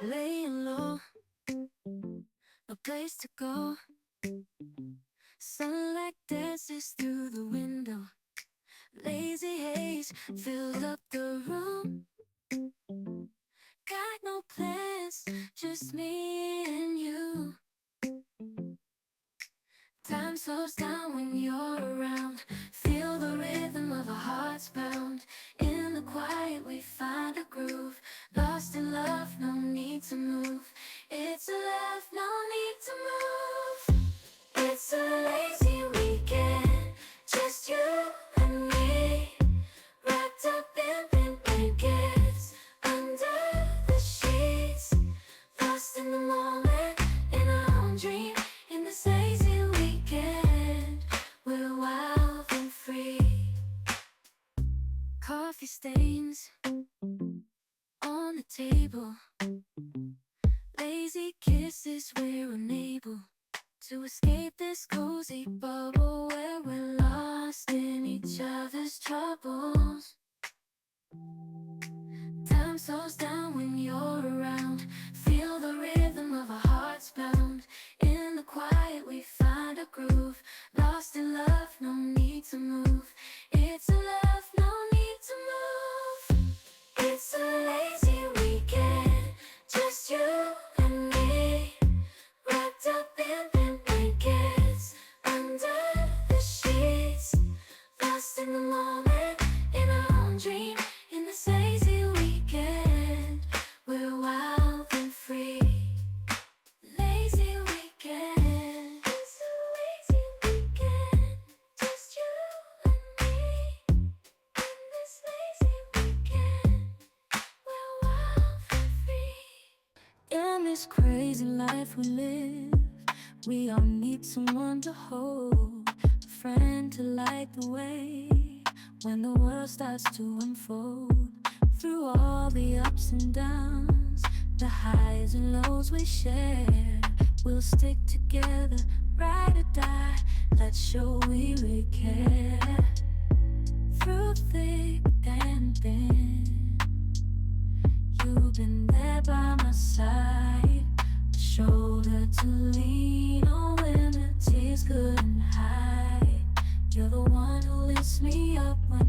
Laying low, no place to go. Sunlight dances through the window. Lazy haze filled up the room. Got no plans, just me and you. Time slows down when you're around. Feel the rhythm of our hearts pound. In the quiet we find a groove. Lost in love, no need to move. It's a love, no need to move. It's a lazy weekend, just you and me. Wrapped up in pink blankets, under the sheets. Lost in the moment, in our own dream. In this lazy weekend, we're wild and free. Coffee stains on the table. Lazy kisses, we're unable to escape this cozy bubble where we're lost in each other's troubles. Time slows down when you're around. Feel the rhythm of our hearts pound. In the quiet we find a groove. Lost in love, no need to move. It's a love, no need to move. It's a lazy weekend, just you and me. Wrapped up in pink blankets, under the sheets. Lost in the moment, in our own dream. In this lazy weekend, we're wild and free. Lazy weekend, it's a lazy weekend, just you and me. In this lazy weekend, we're wild and free. In this crazy life we live, we all need someone to hold, a friend to light the way when the world starts to unfold. Through all the ups and downs, the highs and lows we share, we'll stick together, ride or die. Let's show we really care. Through thick and thin, you've been there by my side, a shoulder to lean on when the tears couldn't hide. You're the one who lifts me up when